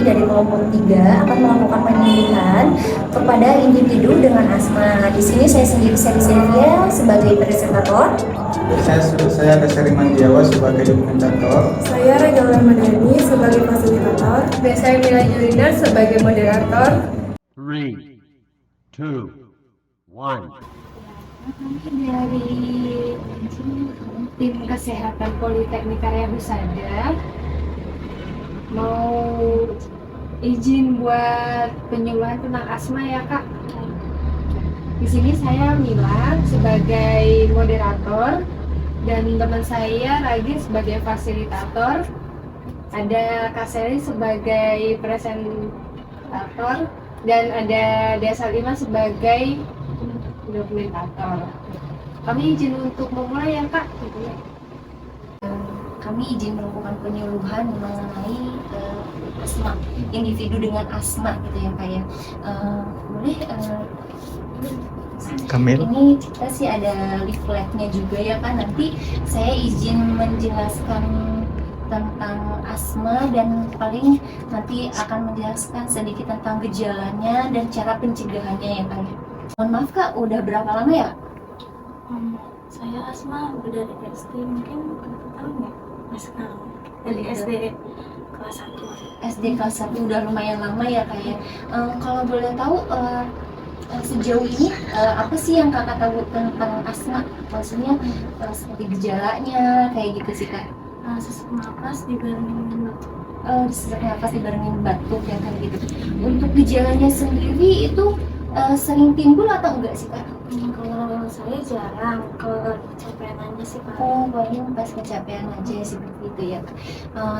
dari kelompok 3 akan melakukan penyembuhan kepada individu dengan asma. Di sini saya sendiri Seri Sevia sebagai presentator. Saya Kasari Mandiawa sebagai dokumentator. Saya Regala Madani sebagai fasilitator. Dan saya Mila Julina sebagai moderator. 3, 2, 1. Kami dari tim kesehatan Politeknik Karya Husada mau izin buat penyuluhan tentang asma ya Kak. Di sini saya Mila sebagai moderator dan teman saya Ragi sebagai fasilitator. Ada Kak Seli sebagai presentator dan ada Desa Lima sebagai dokumentator. Kami izin untuk memulai ya Kak. Kami izin melakukan penyuluhan mengenai asma, individu dengan asma gitu ya Kak ya. Boleh Kamil. Ini kita sih ada leafletnya juga ya kan. Nanti saya izin menjelaskan tentang asma dan paling nanti akan menjelaskan sedikit tentang gejalanya dan cara pencegahannya ya Kak ya. Mohon maaf Kak, udah berapa lama ya? Saya asma udah dari SD mungkin berapa tahun ya? Masih tahu. Dari SD kelas 1. SD kelas 1 udah lumayan lama ya Kak ya. Kalau boleh tahu sejauh ini apa sih yang Kakak tahu tentang asma? Maksudnya seperti gejalanya kayak gitu sih Kak. Sesak napas dibarengin batuk. Sesak napas dibarengin batuk ya kan gitu. Untuk gejalanya sendiri itu sering timbul atau enggak sih Kak? Kalau saya jarang, kalau kecapean aja sih Kak. Oh, paling pas kecapean aja seperti itu ya.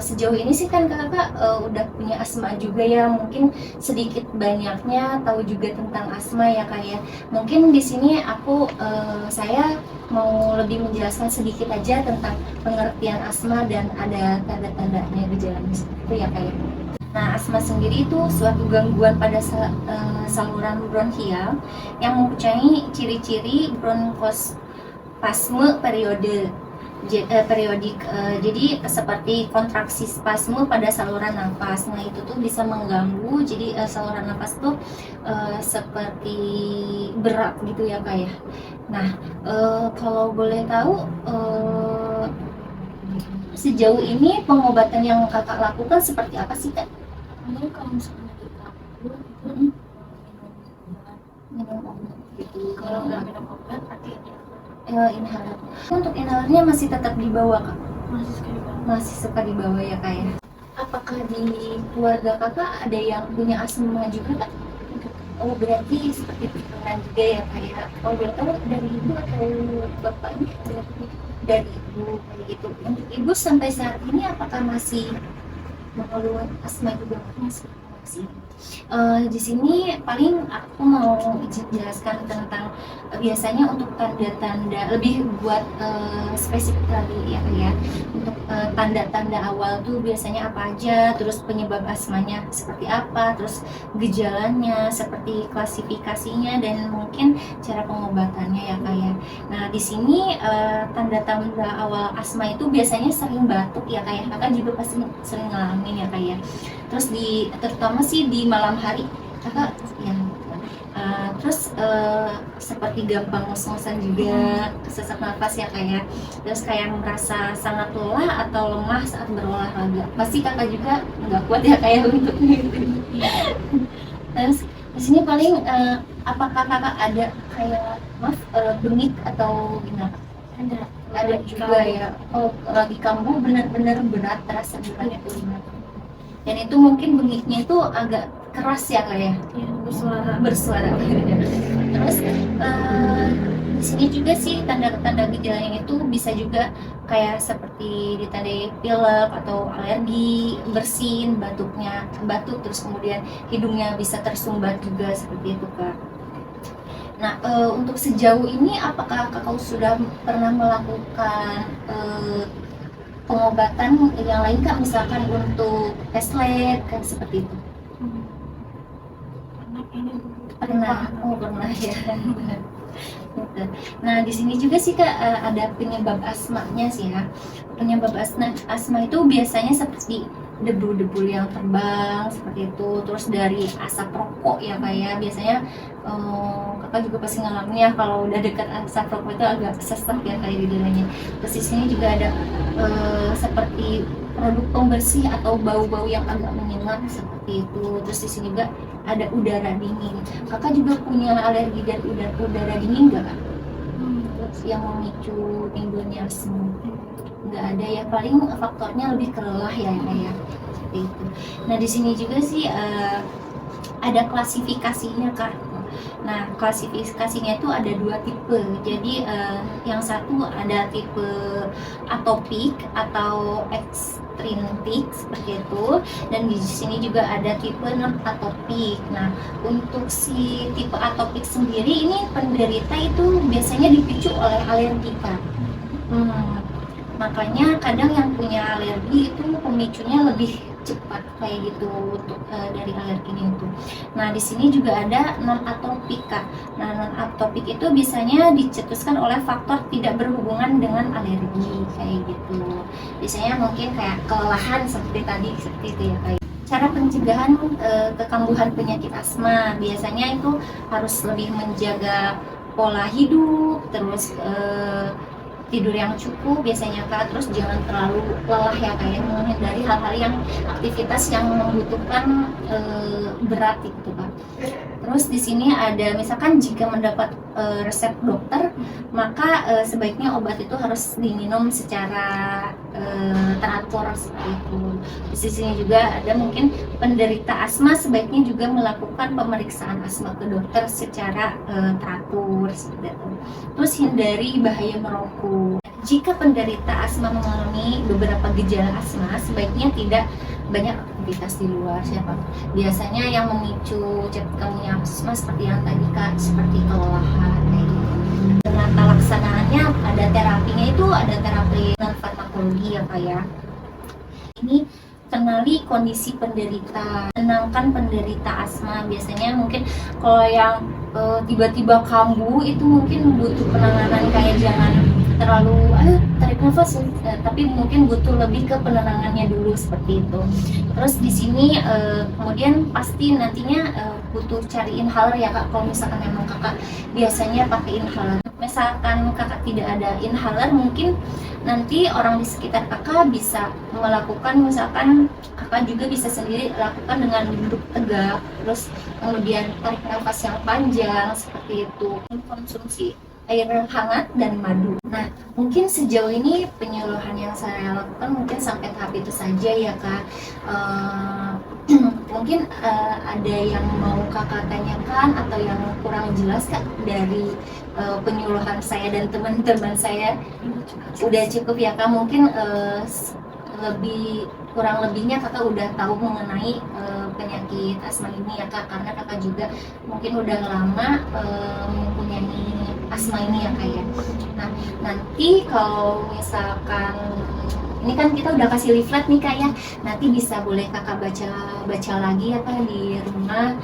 Sejauh ini sih kan kakak udah punya asma juga ya, mungkin sedikit banyaknya tahu juga tentang asma ya Kak ya. Mungkin di sini saya mau lebih menjelaskan sedikit aja tentang pengertian asma dan ada tanda-tandanya gejalanya seperti itu ya Kak ya. Nah, asma sendiri itu suatu gangguan pada saluran bronkial yang mempunyai ciri-ciri bronkospasme periodik. Jadi seperti kontraksi spasme pada saluran nafas. Nah, itu tuh bisa mengganggu. Jadi saluran nafas tuh seperti berat gitu ya Kak ya. Nah, kalau boleh tahu sejauh ini pengobatan yang kakak lakukan seperti apa sih Kak? Kalau misalnya di kampung itu Minum obat gitu. kalau nggak minum obat berarti Inhaler. Untuk inhalernya masih tetap dibawa Kak? masih sekali banget. Masih suka dibawa ya Kak ya? Apakah di keluarga kakak ada yang punya asma juga Kak? Oh, berarti seperti keturunan juga ya Kak ya? Oh, berarti dari ibu atau bapaknya? Dari ibu kayak gitu. Untuk ibu sampai saat ini apakah masih mengeluh asma juga? Masih. Di sini paling aku mau izin jelaskan tentang biasanya untuk tanda-tanda lebih buat spesifik lagi ya Kak ya. Untuk tanda-tanda awal tuh biasanya apa aja, terus penyebab asmanya seperti apa, terus gejalanya seperti klasifikasinya dan mungkin cara pengobatannya ya Kak ya. Nah, di sini tanda-tanda awal asma itu biasanya sering batuk ya Kak ya. Kakak juga pasti sering ngalamin ya Kak ya. Terus terutama sih di malam hari kakak ya. Terus seperti gampang ngos-ngosan juga, sesak nafas ya Kak ya. Terus kayak merasa sangat lelah atau lemah saat berolahraga. Pasti kakak juga nggak kuat ya Kak ya untuk itu. Terus di sini paling apakah kakak ada kayak bengik atau gimana? Ada juga ya. Oh, lagi kambuh benar-benar berat, terasa berat itu gimana? Dan itu mungkin bengiknya itu agak keras ya Kak ya? Ya, bersuara. Terus di sini juga sih tanda-tanda gejalanya itu bisa juga kayak seperti ditandai pilek atau alergi, bersin, batuk, terus kemudian hidungnya bisa tersumbat juga seperti itu Kak. Nah, untuk sejauh ini apakah kakak sudah pernah melakukan pengobatan yang lain Kak, misalkan untuk tes lab kan seperti itu? Pernah ya. Gitu. Nah, di sini juga sih Kak ada penyebab asmanya sih ya. Penyebab asma itu biasanya seperti debu-debu yang terbang seperti itu, terus dari asap rokok ya Kak ya. Biasanya kakak juga pasti ngalamin ya kalau udah dekat asap rokok itu agak sesak ya kayak di dadanya. Terus di sini juga ada seperti produk pembersih atau bau-bau yang agak menyengat seperti itu. Terus di sini juga ada udara dingin. Kakak juga punya alergi dan udara dingin nggak Kak? Yang memicu timbulnya asma? Nggak ada ya, paling faktornya lebih ke lelah ya kayak seperti itu. Nah di sini juga sih ada klasifikasinya Kak. Nah klasifikasinya itu ada 2 tipe. Jadi yang satu ada tipe atopik atau ekstrintik seperti itu, dan di sini juga ada tipe non atopik. Nah untuk si tipe atopik sendiri ini penderita itu biasanya dipicu oleh alergi Kak. Makanya kadang yang punya alergi itu pemicunya lebih cepat kayak gitu untuk dari alerginya itu. Nah di sini juga ada non atopik Kak. Nah non atopik itu biasanya dicetuskan oleh faktor tidak berhubungan dengan alergi kayak gitu. Biasanya mungkin kayak kelelahan seperti tadi seperti itu ya Kak. Cara pencegahan kekambuhan penyakit asma biasanya itu harus lebih menjaga pola hidup, terus tidur yang cukup biasanya Kak, terus jangan terlalu lelah ya Kak, menghindari hal-hal yang aktivitas yang membutuhkan berat gitu Kak. Terus di sini ada misalkan jika mendapat resep dokter, maka sebaiknya obat itu harus diminum secara teratur seperti itu. Di sini juga ada mungkin penderita asma sebaiknya juga melakukan pemeriksaan asma ke dokter secara teratur seperti itu. Terus hindari bahaya merokok. Jika penderita asma mengalami beberapa gejala asma, sebaiknya tidak banyak aktivitas di luar. Biasanya yang memicu kambuhnya asma seperti yang tadi Kak, seperti kelelahan kayak gitu. Penata laksanaannya ada terapinya itu ada terapi non farmakologi ya Kak ya. Ini kenali kondisi penderita, tenangkan penderita asma. Biasanya mungkin kalau yang tiba-tiba kambuh itu mungkin butuh penanganan kayak jangan terlalu tarik nafas, tapi mungkin butuh lebih ke penenangannya dulu seperti itu. Terus di sini kemudian pasti nantinya butuh cari inhaler ya Kak. Kalau misalkan memang Kakak biasanya pakai inhaler, misalkan Kakak tidak ada inhaler, mungkin nanti orang di sekitar Kakak bisa melakukan, misalkan Kakak juga bisa sendiri lakukan dengan duduk tegak, terus kemudian tarik nafas yang panjang seperti itu. Konsumsi air hangat dan madu. Nah, mungkin sejauh ini penyuluhan yang saya lakukan mungkin sampai tahap itu saja ya Kak. Mungkin ada yang mau Kakak tanyakan atau yang kurang jelas Kak dari penyuluhan saya dan teman-teman saya. Udah cukup ya Kak, mungkin kurang lebihnya Kakak udah tahu mengenai penyakit asma ini ya Kak, karena Kakak juga mungkin udah lama mempunyai asma ini ya Kak ya. Nah nanti kalau misalkan ini kan kita udah kasih leaflet nih Kak ya, nanti bisa boleh Kakak baca lagi ya Kak di rumah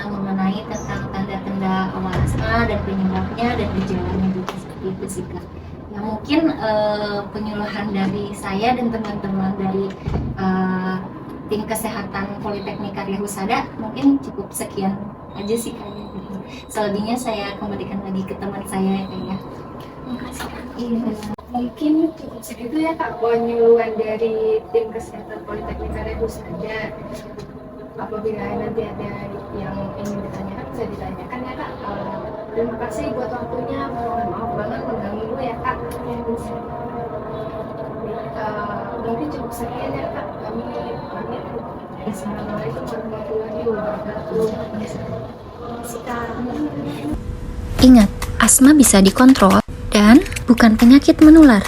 mengenai tentang tanda-tanda awal asma dan penyebabnya dan gejalanya juga seperti itu sih Kak. Ya mungkin penyuluhan dari saya dan teman-teman dari tim kesehatan Politeknik Karya Husada mungkin cukup sekian aja sih kayaknya gitu. Selebihnya saya kembalikan lagi ke teman saya ya kayaknya. Terima kasih Kak. Iya. Mungkin cukup segitu ya Kak penyuluhan dari tim kesehatan Politeknik Karya Husada. Apabila nanti ada yang ingin ditanyakan bisa ditanyakan ya Kak. Terima kasih buat waktunya. Maaf banget mengganggu ya Kak. Mungkin cukup sekian ya Kak. Kami pamit. Assalamualaikum warahmatullahi wabarakatuh. Ingat, asma bisa dikontrol dan bukan penyakit menular.